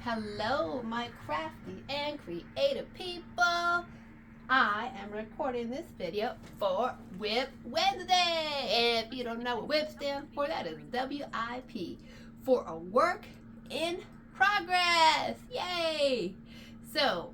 Hello, my crafty and creative people. I am recording this video for WIP Wednesday. If you don't know what WIP stands for, that is WIP, for a work in progress. Yay! So,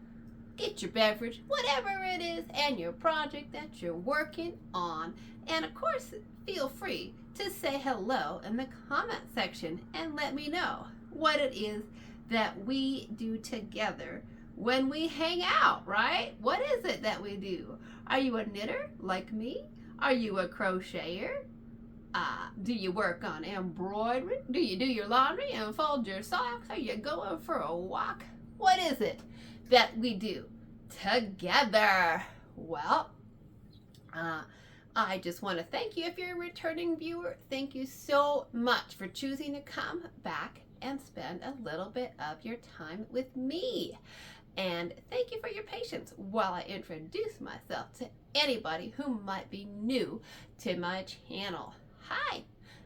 get your beverage, whatever it is, and your project that you're working on. And of course, feel free to say hello in the comment section and let me know what it is that we do together when we hang out, right? What is it that we do? Are you a knitter like me? Are you a crocheter? Do you work on embroidery? Do you do your laundry and fold your socks? Are you going for a walk? What is it that we do together? Well, I just want to thank you if you're a returning viewer. Thank you so much for choosing to come back and spend a little bit of your time with me. And thank you for your patience while I introduce myself to anybody who might be new to my channel. Hi,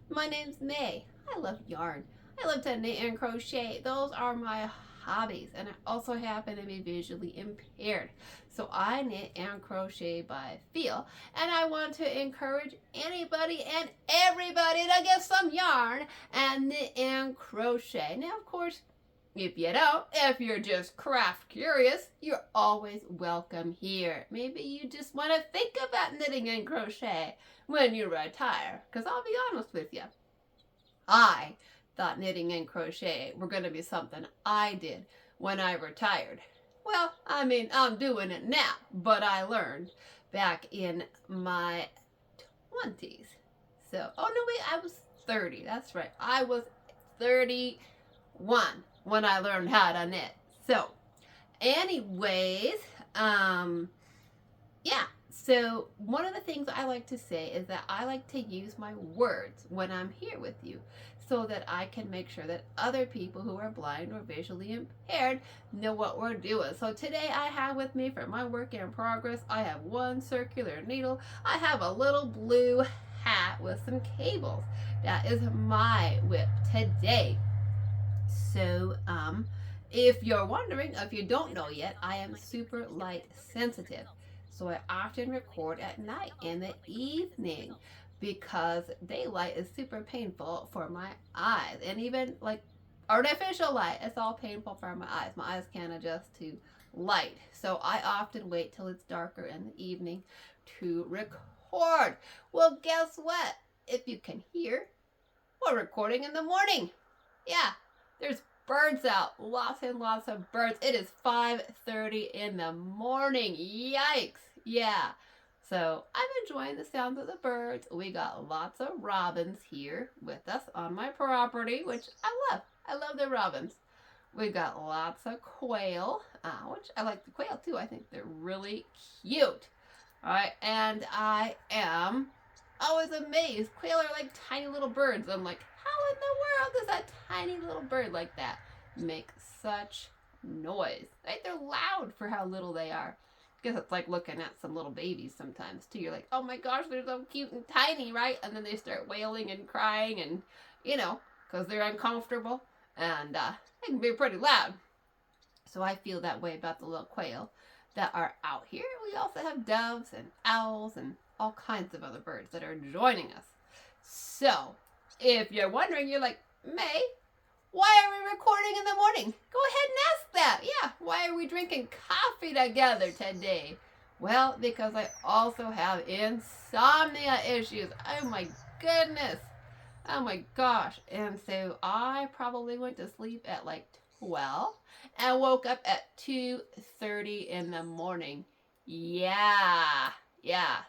my name's May. I love yarn. I love to knit and crochet. Those are my hobbies, and I also happen to be visually impaired. So I knit and crochet by feel, and I want to encourage anybody and everybody to get some yarn and knit and crochet. Now, of course, if you don't, if you're just craft curious, you're always welcome here. Maybe you just want to think about knitting and crochet when you retire, because I'll be honest with you, I thought knitting and crochet were going to be something I did when I retired. Well, I mean, I'm doing it now, but I learned back in my 20s. So, oh no, wait, I was 30. That's right. I was 31 when I learned how to knit. So, anyways, yeah. So, one of the things I like to say is that I like to use my words when I'm here with you, so that I can make sure that other people who are blind or visually impaired know what we're doing. So today I have with me for my work in progress, I have one circular needle. I have a little blue hat with some cables. That is my WIP today. So if you're wondering, if you don't know yet, I am super light sensitive. So I often record at night in the evening, because daylight is super painful for my eyes, and even like artificial light, it's all painful for my eyes. My eyes can't adjust to light, so I often wait till it's darker in the evening to record. Well, guess what? If you can hear, we're recording in the morning. Yeah, there's birds out, lots and lots of birds. It is 5:30 in the morning. Yikes. Yeah. So I'm enjoying the sounds of the birds. We got lots of robins here with us on my property, which I love. I love the robins. We got lots of quail, which I like the quail too. I think they're really cute. All right, and I am always amazed. Quail are like tiny little birds. I'm like, how in the world does a tiny little bird like that make such noise? Right? They're loud for how little they are. I guess it's like looking at some little babies sometimes too. You're like, oh my gosh, they're so cute and tiny, right? And then they start wailing and crying, and because they're uncomfortable, and they can be pretty loud. So I feel that way about the little quail that are out here. We also have doves and owls and all kinds of other birds that are joining us. So if you're wondering, you're like, May, why are we recording in the morning? Go ahead and ask that. Yeah, why are we drinking coffee together today? Well, because I also have insomnia issues. Oh my goodness. Oh my gosh. And so I probably went to sleep at like 12 and woke up at 2:30 in the morning. Yeah.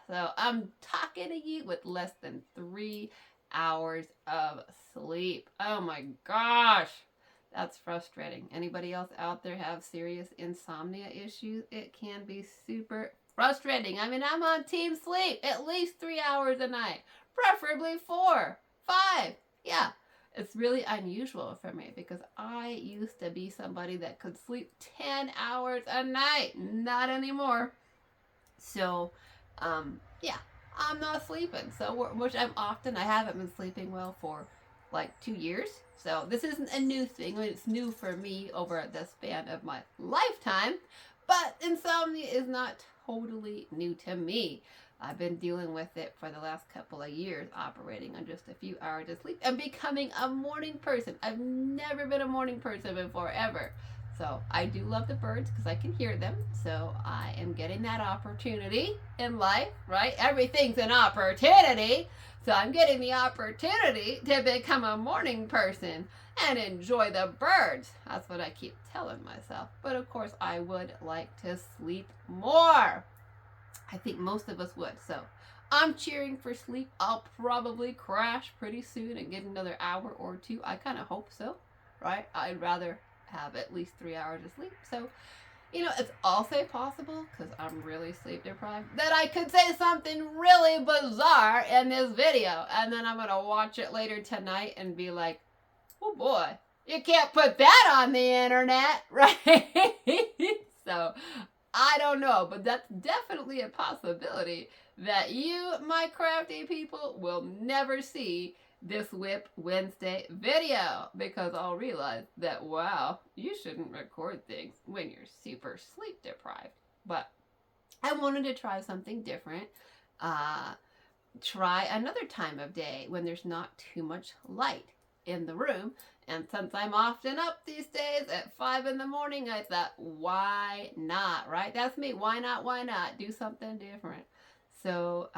So I'm talking to you with less than 3 hours of sleep. Oh my gosh, that's frustrating. Anybody else out there have serious insomnia issues? It can be super frustrating. I mean, I'm on team sleep at least 3 hours a night, preferably 4, 5. Yeah, it's really unusual for me, because I used to be somebody that could sleep 10 hours a night. Not anymore. So yeah, I'm not sleeping. So, which I haven't been sleeping well for like 2 years. So this isn't a new thing. I mean, it's new for me over the span of my lifetime, but insomnia is not totally new to me. I've been dealing with it for the last couple of years, operating on just a few hours of sleep and becoming a morning person. I've never been a morning person before, ever. So I do love the birds because I can hear them. So I am getting that opportunity in life, right? Everything's an opportunity. So I'm getting the opportunity to become a morning person and enjoy the birds. That's what I keep telling myself. But of course, I would like to sleep more. I think most of us would. So I'm cheering for sleep. I'll probably crash pretty soon and get another hour or two. I kind of hope so, right? I'd rather have at least 3 hours of sleep. So, it's also possible, because I'm really sleep deprived, that I could say something really bizarre in this video. And then I'm going to watch it later tonight and be like, oh boy, you can't put that on the internet, right? So I don't know, but that's definitely a possibility that you, my crafty people, will never see this WIP Wednesday video, because I'll realize that, wow, you shouldn't record things when you're super sleep deprived. But I wanted to try something different. Try another time of day when there's not too much light in the room. And since I'm often up these days at 5 in the morning, I thought, why not, right? That's me. Why not? Why not? Do something different. So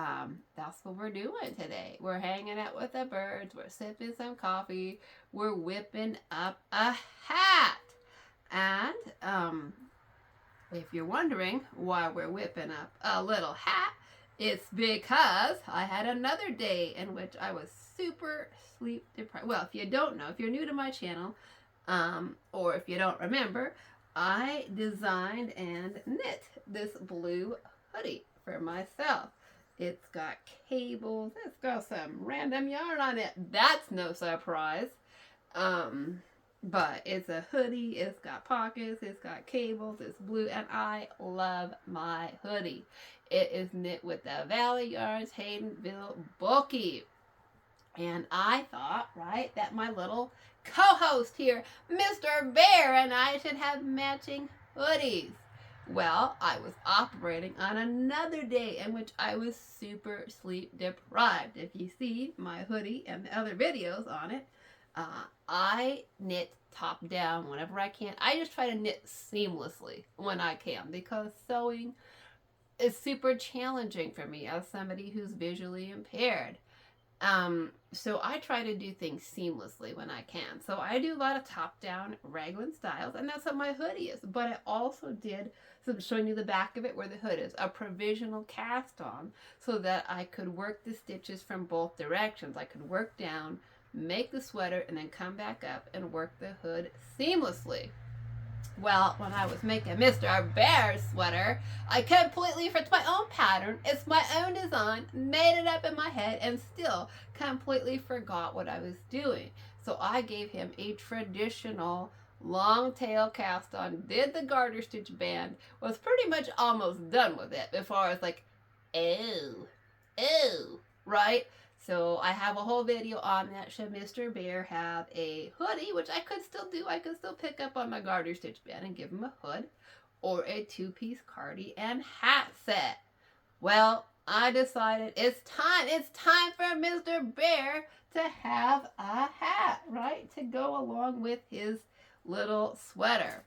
that's what we're doing today. We're hanging out with the birds. We're sipping some coffee. We're whipping up a hat. And if you're wondering why we're whipping up a little hat, it's because I had another day in which I was super sleep deprived. Well, if you don't know, if you're new to my channel, or if you don't remember, I designed and knit this blue hoodie for myself. It's got cables. It's got some random yarn on it. That's no surprise. But it's a hoodie. It's got pockets. It's got cables. It's blue, and I love my hoodie. It is knit with the Valley Yarns Haydenville Bulky. And I thought, right, that my little co-host here, Mr. Bear, and I should have matching hoodies. Well, I was operating on another day in which I was super sleep deprived. If you see my hoodie and the other videos on it, I knit top down whenever I can. I just try to knit seamlessly when I can, because sewing is super challenging for me as somebody who's visually impaired. So I try to do things seamlessly when I can. So I do a lot of top-down raglan styles, and that's what my hoodie is. But I also did, so I'm showing you the back of it where the hood is, a provisional cast on, so that I could work the stitches from both directions. I could work down, make the sweater, and then come back up and work the hood seamlessly. Well, when I was making Mr. Bear's sweater, I completely forgot my own pattern. It's my own design, made it up in my head, and still completely forgot what I was doing. So I gave him a traditional long tail cast on, did the garter stitch band, was pretty much almost done with it before I was like, oh, right? So I have a whole video on that. Should Mr. Bear have a hoodie, which I could still do. I could still pick up on my garter stitch band and give him a hood, or a two-piece cardi and hat set. Well, I decided it's time for Mr. Bear to have a hat, right? To go along with his little sweater.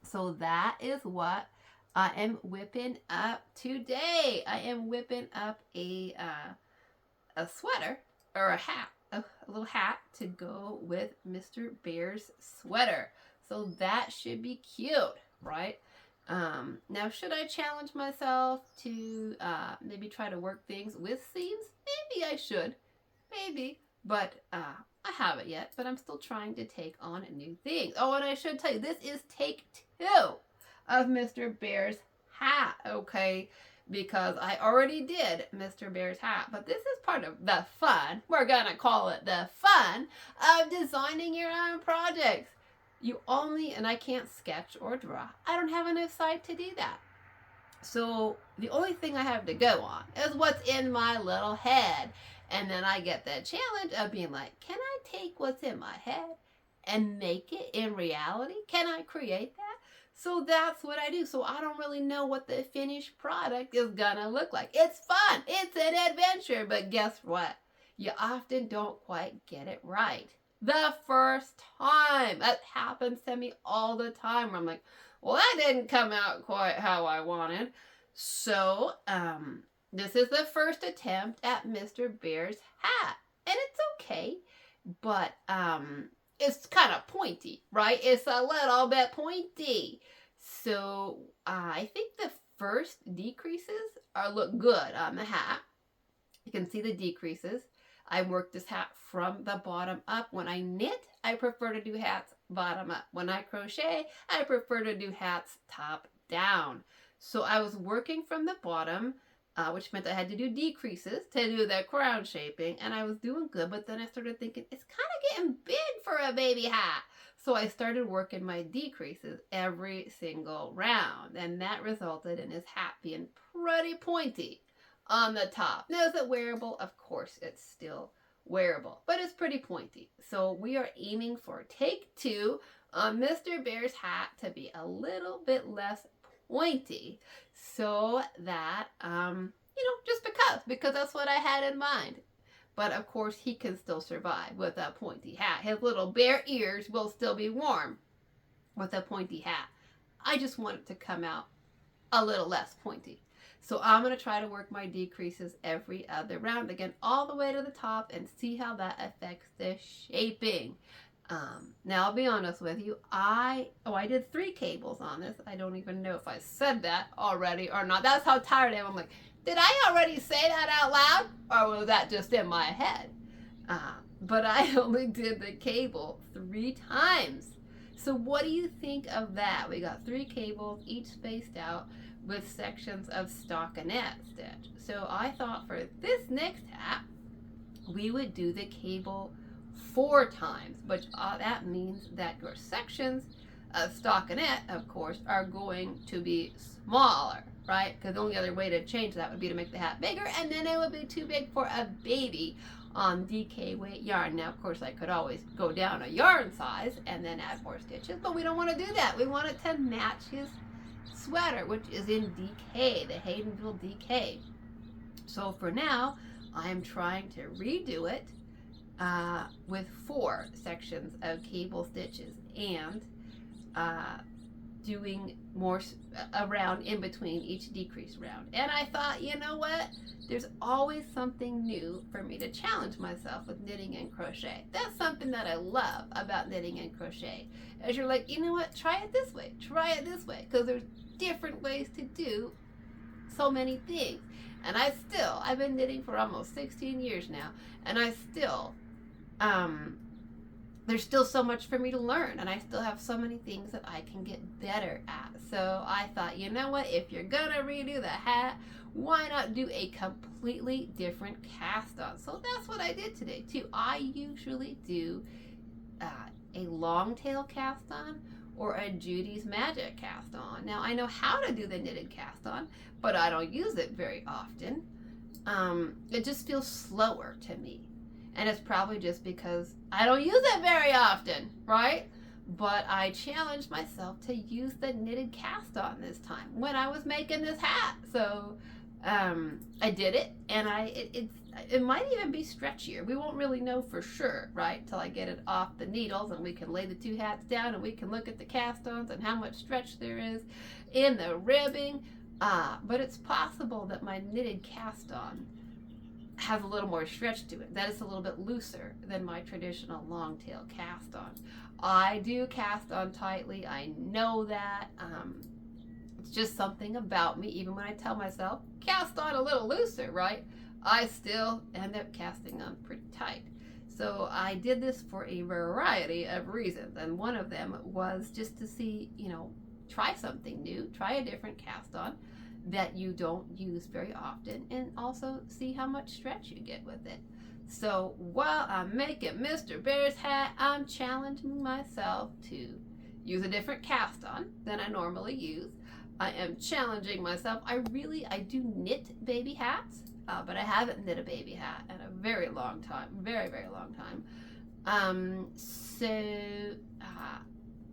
So that is what I am whipping up today. I am whipping up a sweater, or a hat, a little hat to go with Mr. Bear's sweater. So that should be cute, right? Now, should I challenge myself to maybe try to work things with seams? Maybe I should. Maybe. But I haven't yet. But I'm still trying to take on new things. Oh, and I should tell you, this is take 2 of Mr. Bear's hat, okay? Because I already did Mr. Bear's hat. But this is part of the fun. We're going to call it the fun of designing your own projects. You only, and I can't sketch or draw. I don't have enough sight to do that. So the only thing I have to go on is what's in my little head. And then I get that challenge of being like, can I take what's in my head and make it in reality? Can I create that? So that's what I do. So I don't really know what the finished product is gonna look like. It's fun, it's an adventure, but guess what? You often don't quite get it right the first time. That happens to me all the time where I'm like, well, that didn't come out quite how I wanted. So, this is the first attempt at Mr. Bear's hat. And it's okay, but it's kind of pointy, right? It's a little bit pointy. So I think the first decreases look good on the hat. You can see the decreases. I work this hat from the bottom up. When I knit, I prefer to do hats bottom up. When I crochet, I prefer to do hats top down. So I was working from the bottom, which meant I had to do decreases to do the crown shaping, and I was doing good, but then I started thinking, it's kind of getting big for a baby hat. So I started working my decreases every single round, and that resulted in his hat being pretty pointy on the top. Now, is it wearable? Of course, it's still wearable, but it's pretty pointy. So we are aiming for take 2 on Mr. Bear's hat to be a little bit less pointy, so that, just because that's what I had in mind. But of course, he can still survive with a pointy hat. His little bear ears will still be warm with a pointy hat. I just want it to come out a little less pointy. So I'm going to try to work my decreases every other round again, all the way to the top, and see how that affects the shaping. Now, I'll be honest with you, I did 3 cables on this. I don't even know if I said that already or not. That's how tired I am. I'm like, did I already say that out loud, or was that just in my head? But I only did the cable 3 times. So what do you think of that? We got 3 cables, each spaced out with sections of stockinette stitch. So I thought for this next hat, we would do the cable 4 times, which that means that your sections of stockinette, of course, are going to be smaller, right? Because the only other way to change that would be to make the hat bigger, and then it would be too big for a baby on DK weight yarn. Now, of course, I could always go down a yarn size and then add more stitches, but we don't want to do that. We want it to match his sweater, which is in DK, the Haydenville DK. So for now, I'm trying to redo it with 4 sections of cable stitches and doing more around in between each decrease round. And I thought, you know what? There's always something new for me to challenge myself with knitting and crochet. That's something that I love about knitting and crochet. As you're like, you know what? Try it this way. Try it this way. Because there's different ways to do so many things. And I've been knitting for almost 16 years now. And I still, there's still so much for me to learn, and I still have so many things that I can get better at. So I thought, you know what, if you're gonna redo the hat, why not do a completely different cast on? So that's what I did today too. I usually do a long tail cast on or a Judy's Magic cast on. Now I know how to do the knitted cast on, but I don't use it very often. It just feels slower to me. And it's probably just because I don't use it very often, right? But I challenged myself to use the knitted cast on this time when I was making this hat. So I did it, and it might even be stretchier. We won't really know for sure, right, till I get it off the needles and we can lay the 2 hats down and we can look at the cast-ons and how much stretch there is in the ribbing. But it's possible that my knitted cast-on has a little more stretch to it. That is a little bit looser than my traditional long tail cast on. I do cast on tightly. I know that. It's just something about me. Even when I tell myself, cast on a little looser, right? I still end up casting on pretty tight. So I did this for a variety of reasons. And one of them was just to see, try something new, try a different cast on that you don't use very often, and also see how much stretch you get with it. So while I'm making Mr. Bear's hat, I'm challenging myself to use a different cast on than I normally use. I am challenging myself. I do knit baby hats, but I haven't knit a baby hat in a very long time, very, very long time. So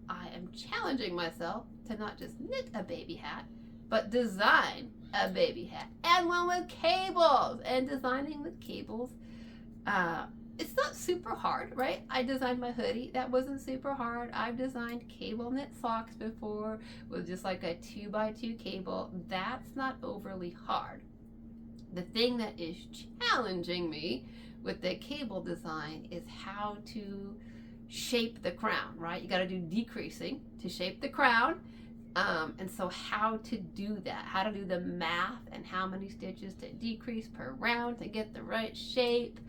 I am challenging myself to not just knit a baby hat, but design a baby hat, and one with cables. And designing with cables, it's not super hard, right? I designed my hoodie. That wasn't super hard. I've designed cable knit socks before with just like a 2x2 cable. That's not overly hard. The thing that is challenging me with the cable design is how to shape the crown, right? You got to do decreasing to shape the crown. And so how to do that, how to do the math and how many stitches to decrease per round to get the right shape,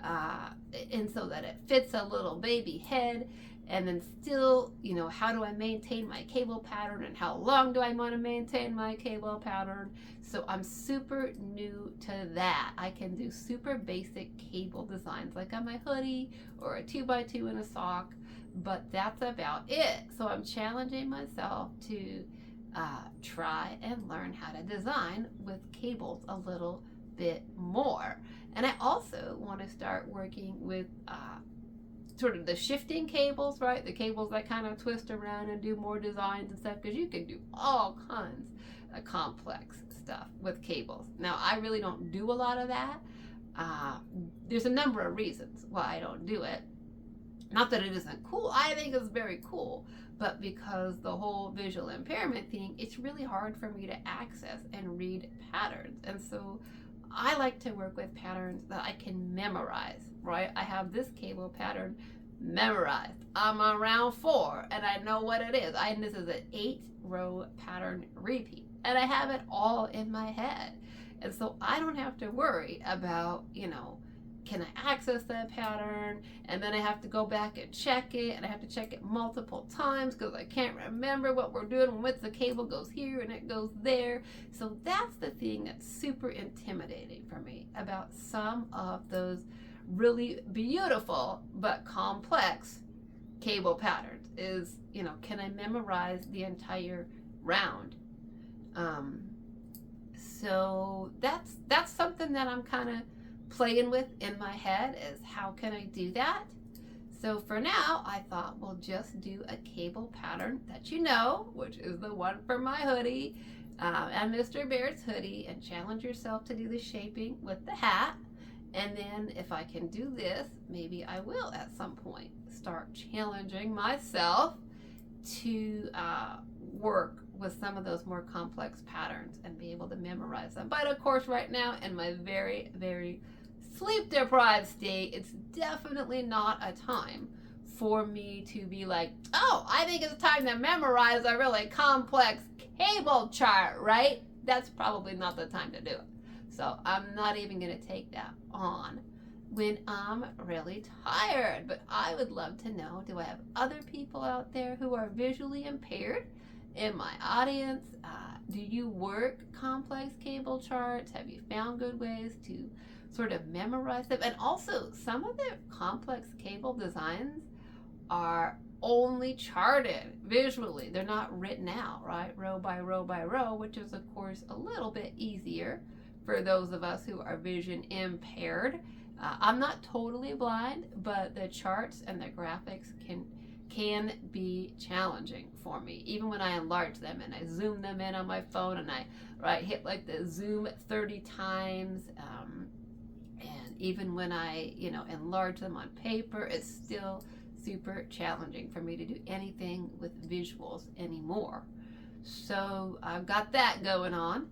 and so that it fits a little baby head. And then still, how do I maintain my cable pattern, and how long do I want to maintain my cable pattern? So I'm super new to that. I can do super basic cable designs like on my hoodie or a 2x2 in a sock, but that's about it. So I'm challenging myself to try and learn how to design with cables a little bit more. And I also want to start working with sort of the shifting cables, right? The cables that kind of twist around and do more designs and stuff, because you can do all kinds of complex stuff with cables. Now, I really don't do a lot of that. There's a number of reasons why I don't do it. Not that it isn't cool. I think it's very cool, but because the whole visual impairment thing, it's really hard for me to access and read patterns. And so I like to work with patterns that I can memorize, right? I have this cable pattern memorized. I'm on round 4 and I know what it is. This is an 8-row pattern repeat, and I have it all in my head. And so I don't have to worry about, can I access that pattern? And then I have to go back and check it, and I have to check it multiple times because I can't remember what we're doing when the cable goes here and it goes there. So that's the thing that's super intimidating for me about some of those really beautiful but complex cable patterns is, can I memorize the entire round? So that's something that I'm kind of playing with in my head, is how can I do that? So for now, I thought we'll just do a cable pattern that which is the one for my hoodie and Mr. Bear's hoodie, and challenge yourself to do the shaping with the hat. And then if I can do this, maybe I will at some point start challenging myself to work with some of those more complex patterns and be able to memorize them. But of course, right now, in my very, very sleep deprived state, it's definitely not a time for me to be like, oh, I think it's time to memorize a really complex cable chart, right? That's probably not the time to do it. So I'm not even going to take that on when I'm really tired. But I would love to know, do I have other people out there who are visually impaired in my audience? Do you work complex cable charts? Have you found good ways to sort of memorize them? And also, some of the complex cable designs are only charted visually. They're not written out, right? Row by row by row, which is, of course, a little bit easier for those of us who are vision impaired. I'm not totally blind, but the charts and the graphics can be challenging for me, even when I enlarge them and I zoom them in on my phone and I hit like the zoom 30 times, and even when I enlarge them on paper, it's still super challenging for me to do anything with visuals anymore. So I've got that going on.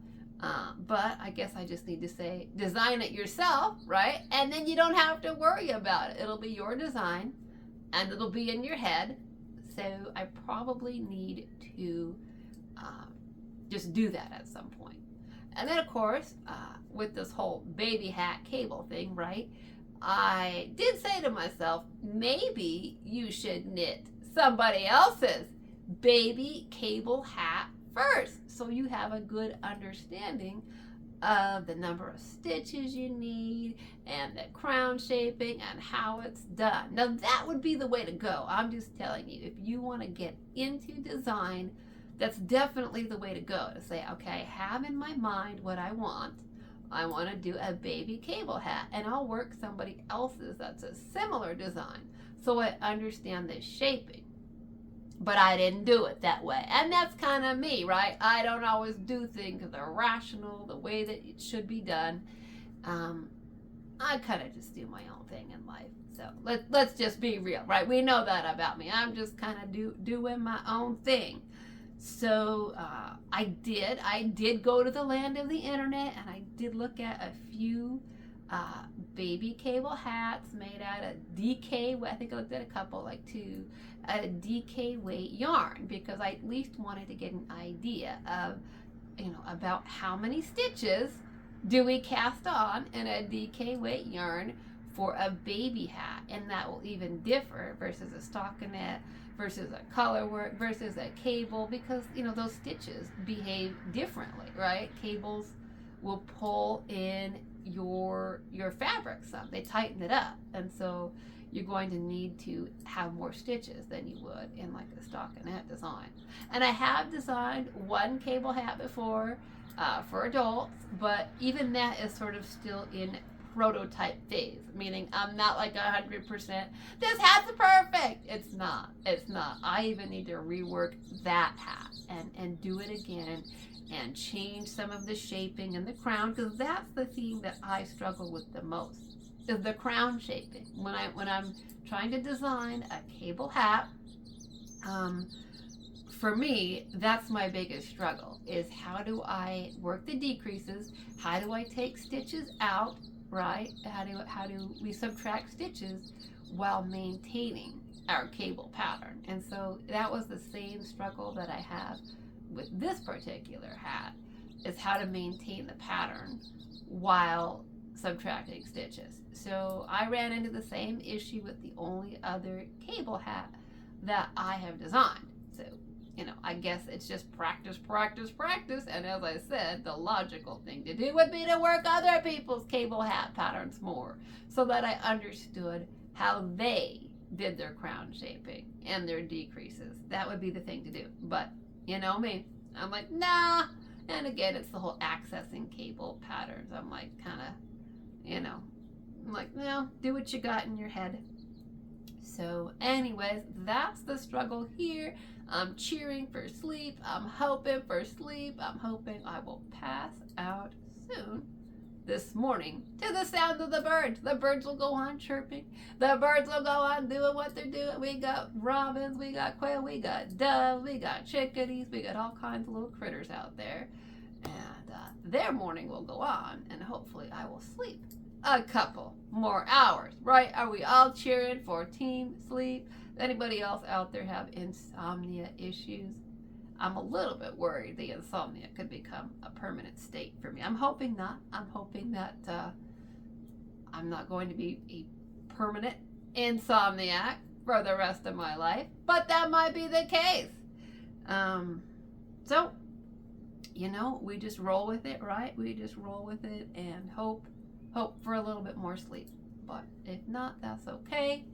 But I guess I just need to say, design it yourself, right? And then you don't have to worry about it. It'll be your design and it'll be in your head. So I probably need to just do that at some point. And then, of course, with this whole baby hat cable thing, right? I did say to myself, maybe you should knit somebody else's baby cable hat first, so you have a good understanding of the number of stitches you need and the crown shaping and how it's done. Now that would be the way to go. I'm just telling you, if you want to get into design, that's definitely the way to go, to say, okay, I have in my mind what I want. I want to do a baby cable hat, and I'll work somebody else's that's a similar design so I understand the shaping. But I didn't do it that way. And that's kind of me, right? I don't always do things that are rational, the way that it should be done. I kind of just do my own thing in life. So let's just be real, right? We know that about me. I'm just kind of doing my own thing. So I did go to the land of the internet, and I did look at a few baby cable hats made out of DK. I think I looked at a couple, like two, DK weight yarn, because I at least wanted to get an idea of, about how many stitches do we cast on in a DK weight yarn for a baby hat, and that will even differ versus a stockinette, versus a color work, versus a cable, because those stitches behave differently, right? Cables will pull in your fabric some, they tighten it up, and so you're going to need to have more stitches than you would in like a stockinette design. And I have designed one cable hat before for adults, but even that is sort of still in prototype phase, meaning I'm not like 100%, this hat's perfect. It's not. I even need to rework that hat and do it again and change some of the shaping and the crown, because that's the thing that I struggle with the most, is the crown shaping. When I'm trying to design a cable hat, for me, that's my biggest struggle, is how do I work the decreases? How do I take stitches out, right? How do we subtract stitches while maintaining our cable pattern? And so that was the same struggle that I have with this particular hat, is how to maintain the pattern while subtracting stitches. So I ran into the same issue with the only other cable hat that I have designed. So I guess it's just practice. And as I said, the logical thing to do would be to work other people's cable hat patterns more, so that I understood how they did their crown shaping and their decreases. That would be the thing to do. But me, I'm like, nah. And again, it's the whole accessing cable patterns. I'm like, kind of, I'm like, no, do what you got in your head. So anyways, that's the struggle here. I'm cheering for sleep. I'm hoping for sleep. I'm hoping I will pass out soon this morning to the sound of the birds. The birds will go on chirping. The birds will go on doing what they're doing. We got robins, we got quail, we got doves, we got chickadees, we got all kinds of little critters out there. And their morning will go on, and hopefully I will sleep a couple more hours, right? Are we all cheering for team sleep? Anybody else out there have insomnia issues? I'm a little bit worried the insomnia could become a permanent state for me. I'm hoping not. I'm hoping that I'm not going to be a permanent insomniac for the rest of my life, but that might be the case. So, we just roll with it, right? We just roll with it and hope for a little bit more sleep. But if not, that's okay.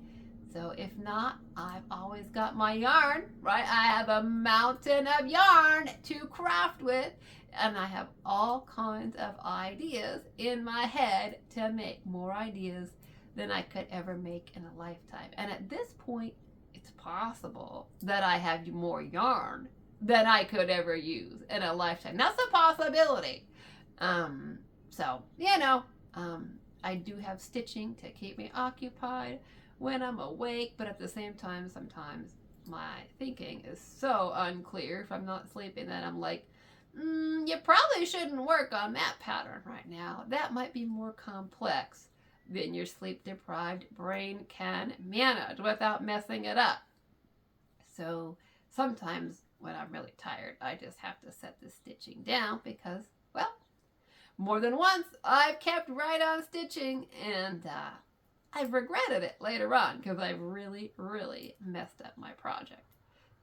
So if not, I've always got my yarn, right? I have a mountain of yarn to craft with, and I have all kinds of ideas in my head to make more ideas than I could ever make in a lifetime. And at this point, it's possible that I have more yarn than I could ever use in a lifetime. That's a possibility. I do have stitching to keep me occupied when I'm awake, but at the same time, sometimes my thinking is so unclear if I'm not sleeping that I'm like, you probably shouldn't work on that pattern right now. That might be more complex than your sleep-deprived brain can manage without messing it up. So sometimes when I'm really tired, I just have to set the stitching down because, well, more than once I've kept right on stitching, and I've regretted it later on because I've really, really messed up my project.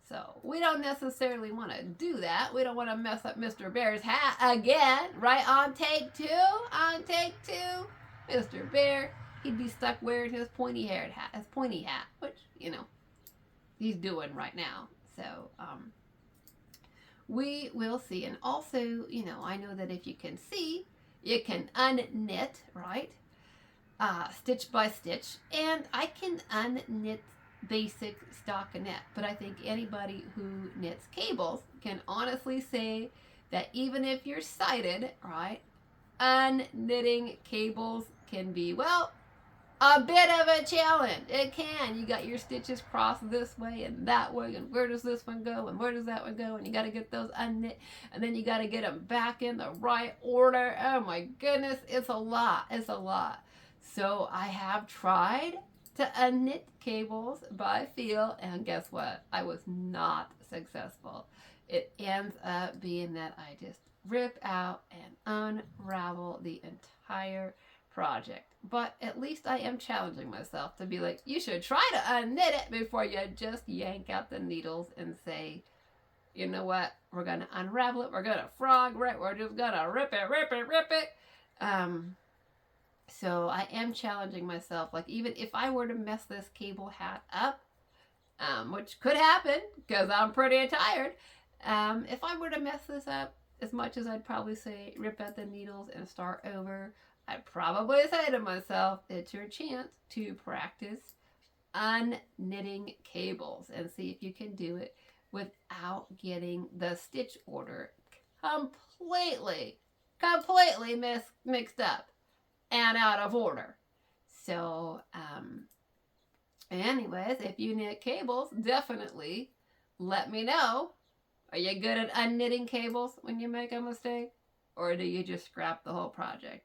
So we don't necessarily want to do that. We don't want to mess up Mr. Bear's hat again, right? On take two, Mr. Bear, he'd be stuck wearing his pointy hat, which, he's doing right now. So we will see. And also, I know that if you can see, You can unknit, right? Stitch by stitch, and I can unknit basic stockinette, but I think anybody who knits cables can honestly say that even if you're sighted, right, unknitting cables can be, well, a bit of a challenge. It can. You got your stitches crossed this way and that way, and where does this one go and where does that one go, and you got to get those unknit, and then you got to get them back in the right order. Oh my goodness, it's a lot. It's a lot. So I have tried to unknit cables by feel, and guess what? I was not successful. It ends up being that I just rip out and unravel the entire project. But at least I am challenging myself to be like, you should try to unknit it before you just yank out the needles and say, you know what, we're going to unravel it, we're going to frog it, we're just going to rip it, rip it, rip it. So I am challenging myself, like even if I were to mess this cable hat up, which could happen because I'm pretty tired, if I were to mess this up, as much as I'd probably say rip out the needles and start over, I'd probably say to myself, it's your chance to practice unknitting cables and see if you can do it without getting the stitch order completely mixed up and out of order. So, anyways, if you knit cables, definitely let me know. Are you good at unknitting cables when you make a mistake? Or do you just scrap the whole project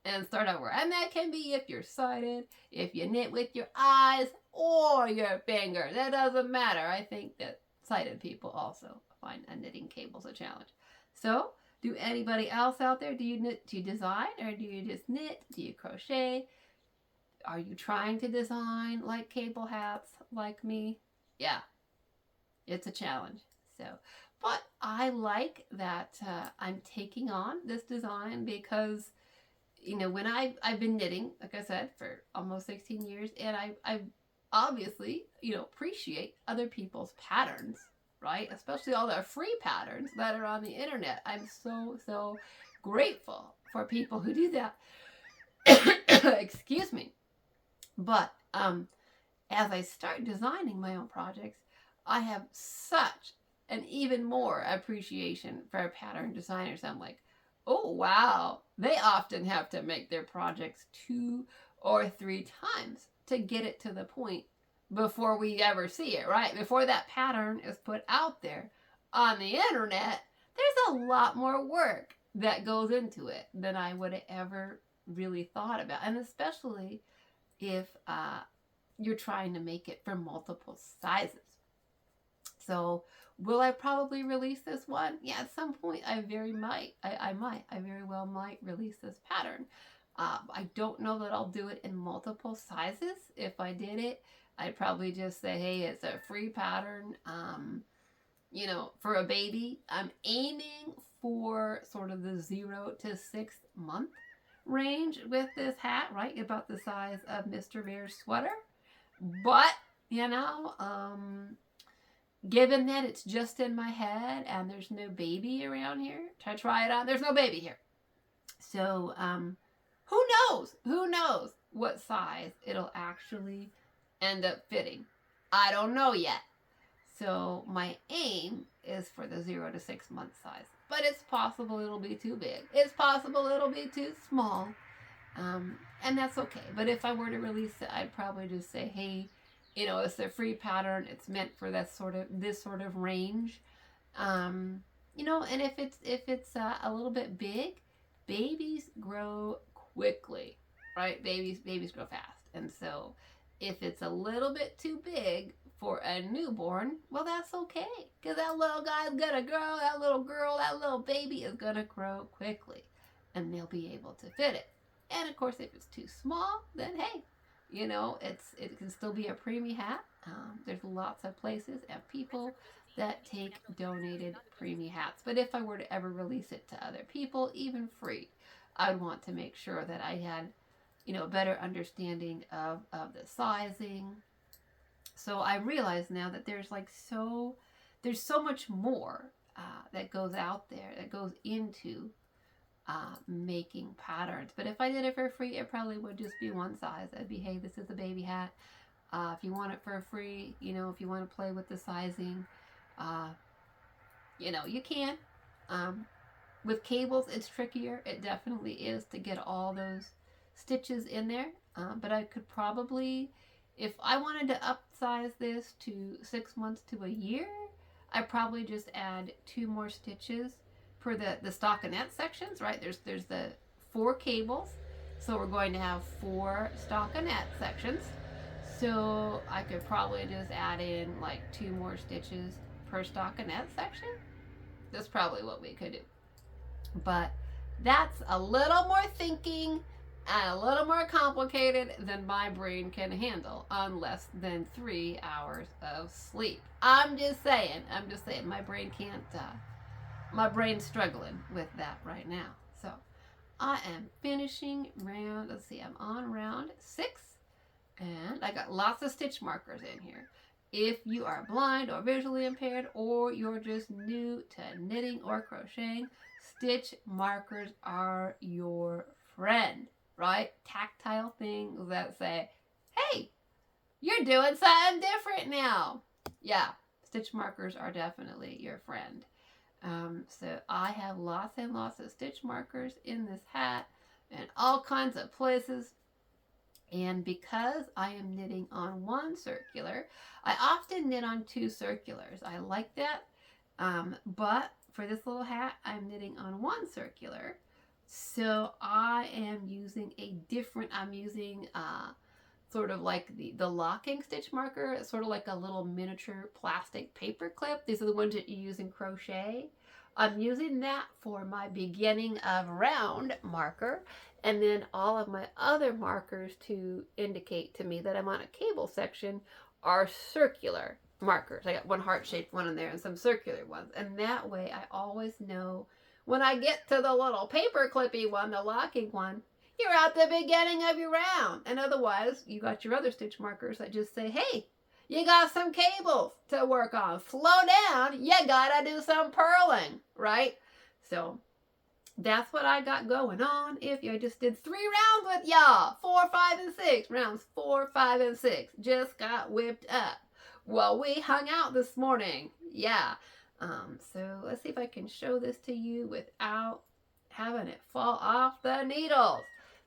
and start over? And that can be if you're sighted, if you knit with your eyes or your fingers. That doesn't matter. I think that sighted people also find unknitting cables a challenge. So, do anybody else out there, do you knit, do you design, or do you just knit? Do you crochet? Are you trying to design like cable hats like me? Yeah, it's a challenge. So, but I like that I'm taking on this design because, you know, when I've been knitting, like I said, for almost 16 years, and I obviously, you know, appreciate other people's patterns, right? Especially all the free patterns that are on the internet. I'm so grateful for people who do that. Excuse me. But as I start designing my own projects, I have such an even more appreciation for pattern designers. I'm like, oh wow, they often have to make their projects 2 or 3 times to get it to the point before we ever see it, right? Before that pattern is put out there on the internet, there's a lot more work that goes into it than I would have ever really thought about. And especially if you're trying to make it for multiple sizes. So will I probably release this one? Yeah, at some point I very well might release this pattern. I don't know that I'll do it in multiple sizes. If I did it, I'd probably just say, hey, it's a free pattern, you know, for a baby. I'm aiming for sort of the 0 to 6 month range with this hat, right? About the size of Mr. Bear's sweater. But, you know, given that it's just in my head and there's no baby around here to try it on, there's no baby here. So, who knows? Who knows what size it'll actually end up fitting? I don't know yet. So my aim is for the 0 to 6 month size. But it's possible it'll be too big. It's possible it'll be too small. And that's okay. But if I were to release it, I'd probably just say, hey, you know, it's a free pattern. It's meant for this sort of range. You know, and if it's a little bit big, babies grow quickly, right? Babies grow fast. And so if it's a little bit too big for a newborn, well, that's okay. Because that little guy's gonna grow, that little girl, that little baby is gonna grow quickly. And they'll be able to fit it. And of course, if it's too small, then hey, you know, it can still be a preemie hat. There's lots of places and people that take donated preemie hats. But if I were to ever release it to other people, even free, I'd want to make sure that I had, you know, a better understanding of the sizing. So I realize now that there's so much more that goes out there, that goes into making patterns. But if I did it for free, it probably would just be one size. It'd be, hey, this is a baby hat. If you want it for free, you know, if you want to play with the sizing, you know, you can. With cables, it's trickier. It definitely is to get all those stitches in there. But I could probably, if I wanted to upsize this to 6 months to a year, I probably just add 2 more stitches for the stockinette sections, right? There's the 4 cables. So we're going to have 4 stockinette sections. So I could probably just add in like 2 more stitches per stockinette section. That's probably what we could do. But that's a little more thinking and a little more complicated than my brain can handle on less than 3 hours of sleep. I'm just saying, my brain can't, my brain's struggling with that right now. So I am finishing round, let's see, I'm on round 6, and I got lots of stitch markers in here. If you are blind or visually impaired, or you're just new to knitting or crocheting, stitch markers are your friend, right? Tactile things that say, hey, you're doing something different now. Yeah, stitch markers are definitely your friend. So I have lots and lots of stitch markers in this hat and all kinds of places. And because I am knitting on 1 circular, I often knit on 2 circulars. I like that. But for this little hat, I'm knitting on 1 circular. So I am using I'm using sort of like the locking stitch marker. It's sort of like a little miniature plastic paper clip. These are the ones that you use in crochet. I'm using that for my beginning of round marker, and then all of my other markers to indicate to me that I'm on a cable section are circular markers. I got 1 heart-shaped one in there and some circular ones, and that way I always know when I get to the little paper clippy one, the locking one, you're at the beginning of your round. And otherwise, you got your other stitch markers that just say, hey, you got some cables to work on. Slow down. You gotta do some purling, right? So that's what I got going on. If I just did 3 rounds with y'all, 4, 5, and 6. Rounds 4, 5, and 6 just got whipped up. Well, we hung out this morning. Yeah. So let's see if I can show this to you without having it fall off the needles.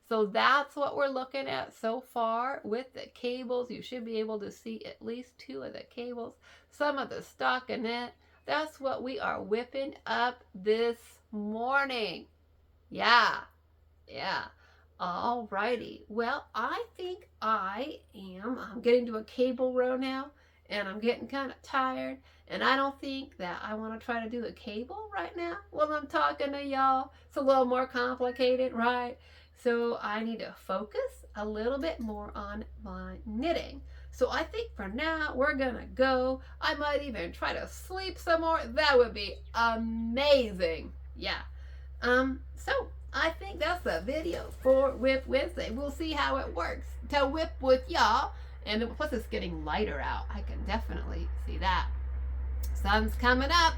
So that's what we're looking at so far with the cables. You should be able to see at least 2 of the cables, some of the stockinette. That's what we are whipping up this morning. Yeah. Alrighty. Well, I think I'm getting to a cable row now, and I'm getting kind of tired, and I don't think that I want to try to do a cable right now while I'm talking to y'all. It's a little more complicated, right? So I need to focus a little bit more on my knitting. So I think for now, we're gonna go. I might even try to sleep some more. That would be amazing. Yeah. So I think that's the video for WIP Wednesday. We'll see how it works to whip with y'all. And plus it's getting lighter out. I can definitely see that. Sun's coming up.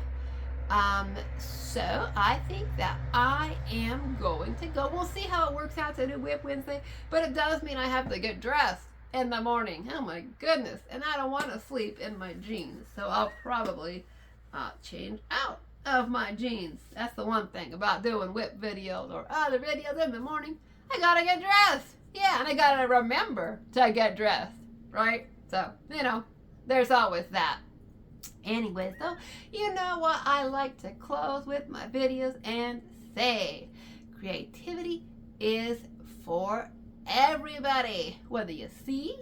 So I think that I am going to go. We'll see how it works out to do WIP Wednesday, but it does mean I have to get dressed in the morning. Oh my goodness. And I don't want to sleep in my jeans. So I'll probably change out of my jeans. That's the one thing about doing WIP videos or other videos in the morning. I gotta get dressed. Yeah, and I gotta remember to get dressed, right? So, you know, there's always that. Anyways, though, you know what I like to close with my videos and say, creativity is for everybody. Whether you see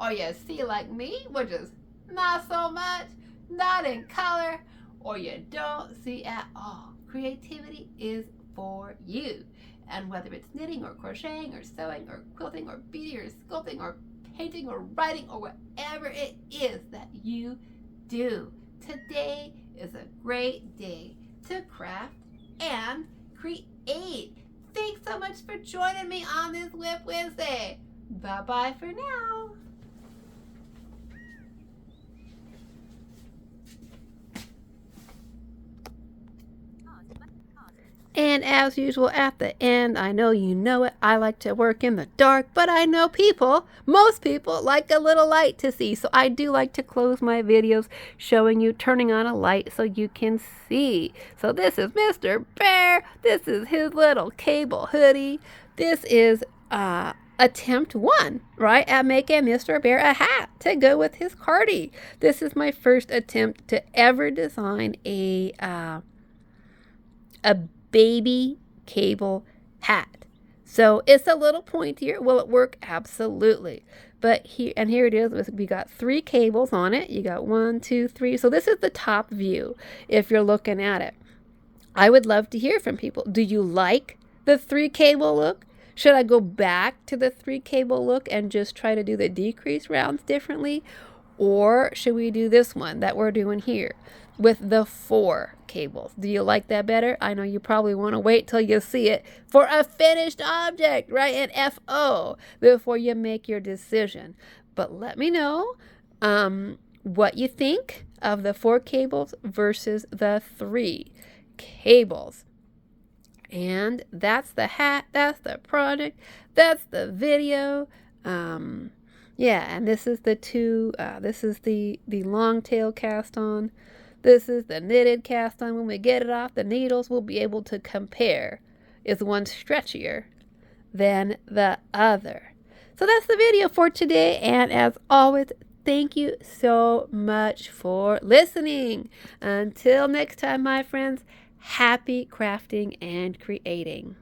or you see like me, which is not so much, not in color, or you don't see at all. Creativity is for you. And whether it's knitting or crocheting or sewing or quilting or beading or sculpting or painting or writing or whatever it is that you do, today is a great day to craft and create. Thanks so much for joining me on this WIP Wednesday. Bye-bye for now. And as usual at the end, I know you know it, I like to work in the dark, but I know most people like a little light to see. So I do like to close my videos showing you turning on a light so you can see. So this is Mr. Bear. This is his little cable hoodie. This is attempt 1, right, at making Mr. Bear a hat to go with his cardi. This is my first attempt to ever design a baby cable hat. So it's a little pointier. Will it work? Absolutely. But here it is. We got 3 cables on it. You got 1, 2, 3. So this is the top view if you're looking at it. I would love to hear from people. Do you like the 3 cable look? Should I go back to the 3 cable look and just try to do the decrease rounds differently? Or should we do this one that we're doing here with the 4 cables? Do you like that better? I know you probably want to wait till you see it for a finished object, right? An FO before you make your decision. But let me know what you think of the 4 cables versus the 3 cables. And that's the hat, that's the project, that's the video. Yeah, and this is the 2, this is the long tail cast on. This is the knitted cast on. When we get it off the needles, we'll be able to compare. Is one stretchier than the other? So that's the video for today. And as always, thank you so much for listening. Until next time, my friends, happy crafting and creating.